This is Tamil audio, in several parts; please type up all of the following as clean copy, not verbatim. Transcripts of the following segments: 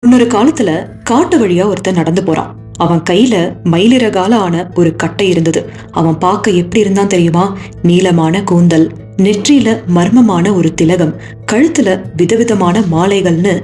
முன்னொரு காலத்துல காட்டு வழியா ஒருத்தன் நடந்து போறான். அவன் கையில மயிலிறகால ஆன ஒரு கட்டை இருந்தது. அவன் பார்க்க எப்படி இருந்தான் தெரியுமா? நீளமான கூந்தல், நெற்றியில மர்மமான ஒரு திலகம், கழுத்துல விதவிதமான மாலைகள்னு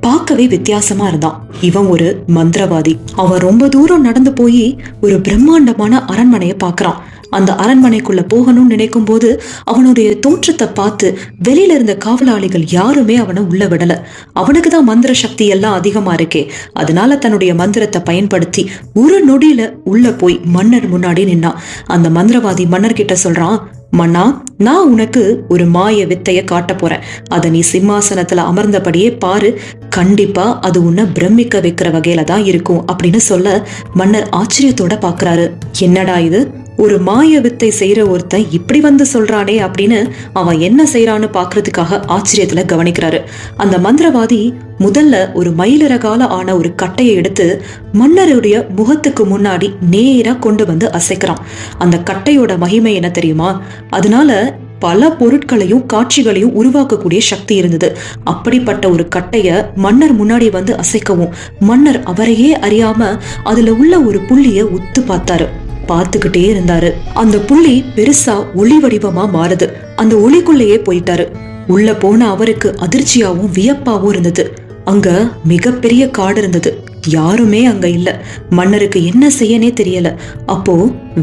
பார்க்கவே வித்தியாசமா இருந்தான். இவன் ஒரு மந்திரவாதி. அவன் ரொம்ப தூரம் நடந்து போய் ஒரு பிரம்மாண்டமான அரண்மனைய பாக்குறான். அந்த அரண்மனைக்குள்ள போகணும்னு நினைக்கும் போது அவனுடைய தோற்றத்தை பார்த்து வெளியில இருந்த காவலாளிகள் யாருமே அவனை உள்ள விடல. அவனுக்குதான் மந்திர சக்தி எல்லாம் அதிகமா இருக்கே. அதனால தன்னுடைய மந்திரத்தை பயன்படுத்தி ஒரு நொடியில உள்ள போய் மன்னர் முன்னாடி நின்னான். அந்த மந்திரவாதி மன்னர்கிட்ட சொல்றான், மன்னா, நான் உனக்கு ஒரு மாய வித்தைய காட்ட போறேன். அத நீ சிம்மாசனத்துல அமர்ந்தபடியே பாரு. கண்டிப்பா அது உன்னை பிரமிக்க வைக்கிற வகையில தான் இருக்கும் அப்படின்னு சொல்ல மன்னர் ஆச்சரியத்தோட பாக்குறாரு. என்னடா இது, ஒரு மாய வித்தை செய்யற ஒருத்தன் இப்படி வந்து சொல்றானே அப்படின்னு அவன் என்ன செய்யறான்னு பாக்குறதுக்காக ஆச்சரியத்துல கவனிக்கிறாரு. அந்த மந்திரவாதி முதல்ல ஒரு மயிலிறகால ஆன ஒரு கட்டையை எடுத்து மன்னருடைய முகத்துக்கு முன்னாடி நேரா கொண்டு வந்து அசைக்கிறான். அந்த கட்டையோட மகிமை என்ன தெரியுமா? அதனால பல பொருட்களையும் காட்சிகளையும் உருவாக்கக்கூடிய சக்தி இருந்தது. அப்படிப்பட்ட ஒரு கட்டைய மன்னர் முன்னாடி வந்து அசைக்கவும் மன்னர் அவரையே அறியாம அதுல உள்ள ஒரு புள்ளிய உத்து பார்த்தாரு. பார்த்துக்கிட்டே இருந்தாரு. அந்த புள்ளி பெருசா ஒளி வடிவமா மாறுது. அந்த ஒளிக்குள்ளேயே போயிட்டாரு. உள்ள போன அவருக்கு அதிர்ச்சியாவும் வியப்பாவும் இருந்தது. அங்க மிகப்பெரிய காடு இருந்தது. யாருமே அங்க இல்ல. மன்னருக்கு என்ன செய்யனே தெரியல. அப்போ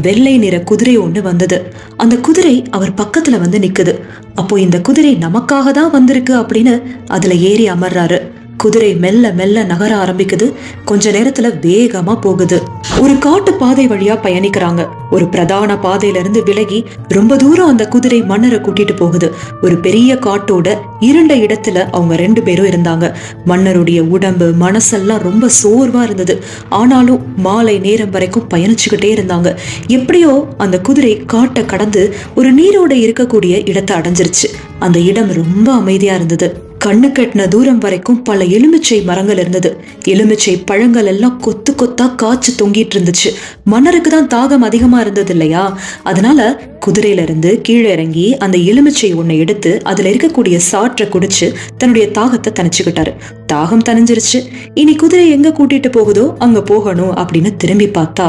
வெள்ளை நிற குதிரை ஒண்ணு வந்தது. அந்த குதிரை அவர் பக்கத்துல வந்து நிக்குது. அப்போ இந்த குதிரை நமக்காக தான் வந்திருக்கு அப்படின்னு அதுல ஏறி அமர்றாரு. குதிரை மெல்ல மெல்ல நகர ஆரம்பிக்குது. கொஞ்ச நேரத்துல வேகமா போகுது. ஒரு காட்டு பாதை வழியா பயணிக்கிறாங்க. ஒரு பிரதான பாதையில இருந்து விலகி ரொம்ப தூரம் அந்த குதிரை மன்னரை கூட்டிட்டு போகுது. ஒரு பெரிய காட்டோட இருண்ட இடத்துல அவங்க 2 பேரும் இருந்தாங்க. மன்னருடைய உடம்பு மனசெல்லாம் ரொம்ப சோர்வா இருந்தது. ஆனாலும் மாலை நேரம் வரைக்கும் பயணிச்சுக்கிட்டே இருந்தாங்க. எப்படியோ அந்த குதிரை காட்டை கடந்து ஒரு நீரோட இருக்கக்கூடிய இடத்தை அடைஞ்சிருச்சு. அந்த இடம் ரொம்ப அமைதியா இருந்தது. கண்ணு கட்டின தூரம் வரைக்கும் பல எலுமிச்சை மரங்கள் இருந்தது. எலுமிச்சை பழங்கள் எல்லாம் கொத்து கொத்தா காய்ச்சி தொங்கிட்டு இருந்துச்சு. மன்னருக்கு தான் தாகம் அதிகமா இருந்தது இல்லையா? அதனால குதிரையில இருந்து கீழே இறங்கி அந்த எலுமிச்சை ஒண்ணை எடுத்து அதுல இருக்கக்கூடிய சாற்றை குடிச்சு தன்னுடைய தாகத்தை தணிச்சுக்கிட்டாரு. தாகம் தணிஞ்சிருச்சு. இனி குதிரை எங்க கூட்டிட்டு போகுதோ அங்க போகணும் அப்படின்னு திரும்பி பார்த்தா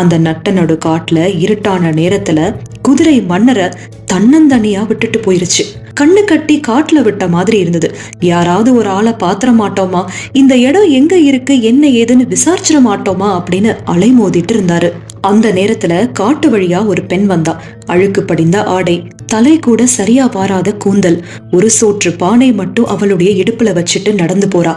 அந்த நட்ட நடு காட்டுல இருட்டான நேரத்துல குதிரை மன்னரை தன்னந்தனியா விட்டுட்டு போயிருச்சு. கண்ணு கட்டி காட்டுல விட்ட மாதிரி இருந்தது. யாராவது ஒரு ஆளை பாத்திர மாட்டோமா? இந்த இடம் எங்க இருக்கு, என்ன ஏதுன்னு விசாரிச்சிட மாட்டோமா அப்படின்னு அலைமோதிட்டு இருந்தாரு. அந்த நேரத்துல காட்டு வழியா ஒரு பெண் வந்தா. அழுக்கு படிந்த ஆடை, தலை கூட சரியா வாராத கூந்தல், ஒரு சோற்று பானை மட்டும் அவளுடைய இடுப்புல வச்சுட்டு நடந்து போறா.